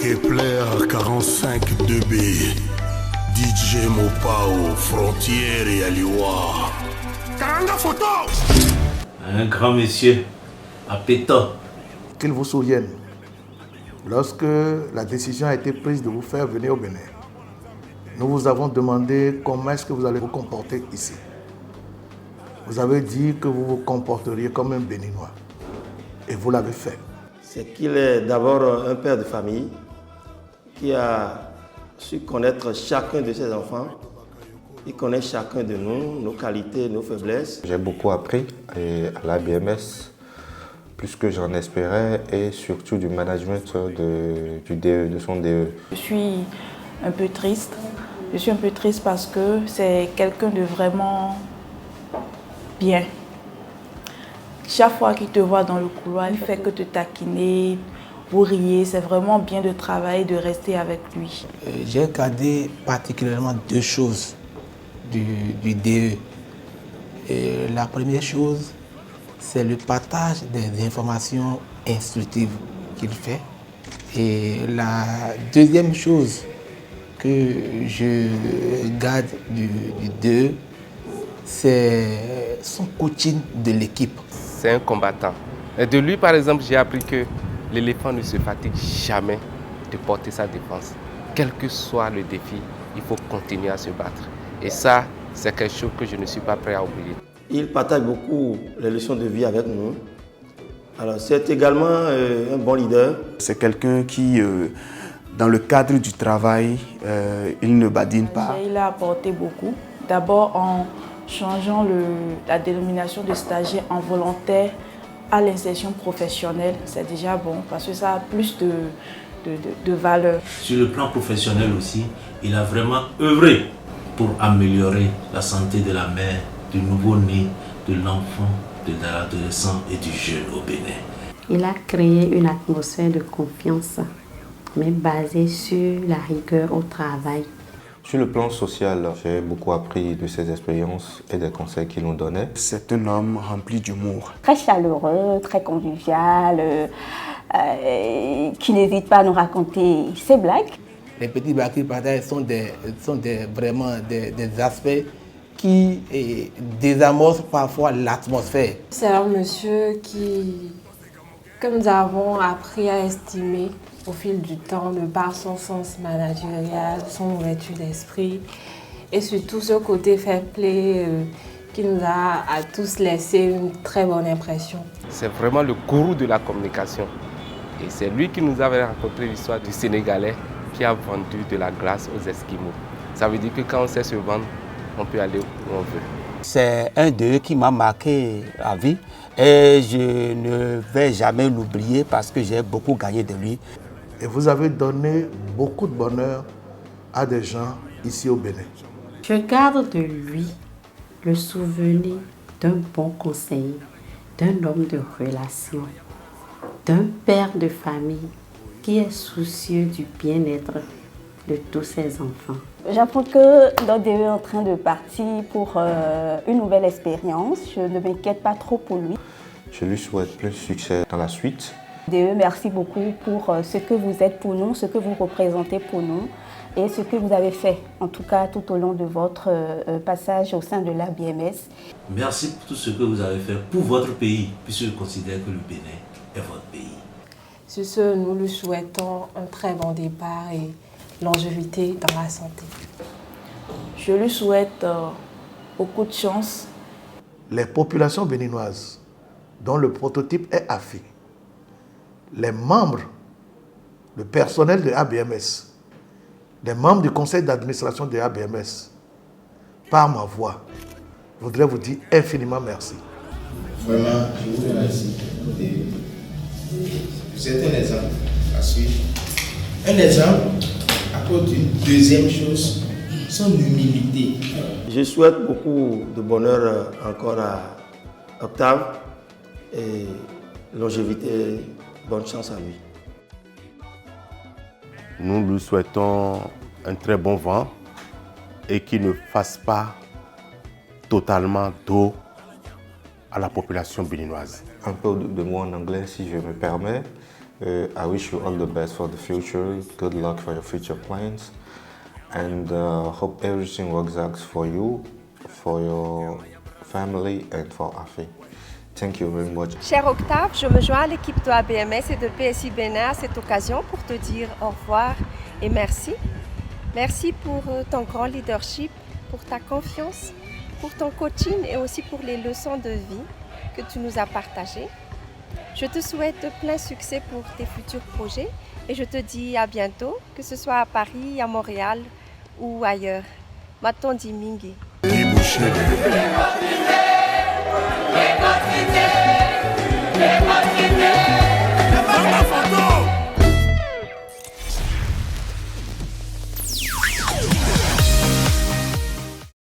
Kepler 45 2B, DJ Mopao, Frontière et Aliwa. Karanga photo. Un grand monsieur, appétant. Qu'il vous souvienne, lorsque la décision a été prise de vous faire venir au Bénin, nous vous avons demandé comment est-ce que vous allez vous comporter ici. Vous avez dit que vous vous comporteriez comme un Béninois. Et vous l'avez fait. C'est qu'il est d'abord un père de famille qui a su connaître chacun de ses enfants. Il connaît chacun de nous, nos qualités, nos faiblesses. J'ai beaucoup appris à l'ABMS, plus que j'en espérais, et surtout du management de son DE. Je suis un peu triste. Je suis un peu triste parce que c'est quelqu'un de vraiment bien. Chaque fois qu'il te voit dans le couloir, il ne fait que te taquiner, vous riez. C'est vraiment bien de travailler, de rester avec lui. J'ai gardé particulièrement deux choses du DE. Et la première chose, c'est le partage des informations instructives qu'il fait. Et la deuxième chose que je garde du DE, c'est son coaching de l'équipe. C'est un combattant. Et de lui, par exemple, j'ai appris que l'éléphant ne se fatigue jamais de porter sa défense. Quel que soit le défi, il faut continuer à se battre. Et ça, c'est quelque chose que je ne suis pas prêt à oublier. Il partage beaucoup les leçons de vie avec nous. Alors, c'est également un bon leader. C'est quelqu'un qui, dans le cadre du travail, il ne badine pas. Il a apporté beaucoup. D'abord en changeant la dénomination de stagiaire en volontaire à l'insertion professionnelle. C'est déjà bon parce que ça a plus de valeur. Sur le plan professionnel aussi, il a vraiment œuvré pour améliorer la santé de la mère, du nouveau-né, de l'enfant, de l'adolescent et du jeune au Bénin. Il a créé une atmosphère de confiance, mais basée sur la rigueur au travail. Sur le plan social, j'ai beaucoup appris de ses expériences et des conseils qu'il nous donnait. C'est un homme rempli d'humour. Très chaleureux, très convivial, qui n'hésite pas à nous raconter ses blagues. Les petits blagues qu'il partage sont vraiment des aspects qui désamorcent parfois l'atmosphère. C'est un monsieur que nous avons appris à estimer au fil du temps, de par son sens managérial, son ouverture d'esprit et surtout ce côté fair play qui nous a à tous laissé une très bonne impression. C'est vraiment le gourou de la communication. Et c'est lui qui nous avait raconté l'histoire du Sénégalais qui a vendu de la glace aux Esquimaux. Ça veut dire que quand on sait se vendre, on peut aller où on veut. C'est un d'eux qui m'a marqué à vie et je ne vais jamais l'oublier parce que j'ai beaucoup gagné de lui. Et vous avez donné beaucoup de bonheur à des gens ici au Bénin. Je garde de lui le souvenir d'un bon conseiller, d'un homme de relation, d'un père de famille qui est soucieux du bien-être de tous ses enfants. J'apprends que notre DE est en train de partir pour une nouvelle expérience. Je ne m'inquiète pas trop pour lui. Je lui souhaite plein de succès dans la suite. DE, merci beaucoup pour ce que vous êtes pour nous, ce que vous représentez pour nous et ce que vous avez fait, en tout cas tout au long de votre passage au sein de l'ABMS. Merci pour tout ce que vous avez fait pour votre pays, puisque je considère que le Bénin est votre pays. Sur ce, nous lui souhaitons un très bon départ et longévité dans la santé. Je lui souhaite beaucoup de chance. Les populations béninoises dont le prototype est AFI, les membres, le personnel de ABMS, les membres du conseil d'administration de ABMS, par ma voix, je voudrais vous dire infiniment merci. Vraiment, je vous remercie. Vous êtes un exemple à suivre. Un exemple à cause d'une deuxième chose, son humilité. Je souhaite beaucoup de bonheur encore à Octave et longévité. Bonne chance à lui. Nous lui souhaitons un très bon vent et qu'il ne fasse pas totalement dos à la population béninoise. Un peu de mots en anglais si je me permets. I wish you all the best for the future. Good luck for your future plans. And hope everything works out for you, for your family and for Afi. Thank you very much. Cher Octave, je me joins à l'équipe de ABMS et de PSI Bénin à cette occasion pour te dire au revoir et merci. Merci pour ton grand leadership, pour ta confiance, pour ton coaching et aussi pour les leçons de vie que tu nous as partagées. Je te souhaite plein succès pour tes futurs projets et je te dis à bientôt, que ce soit à Paris, à Montréal ou ailleurs. Matondi Mingi.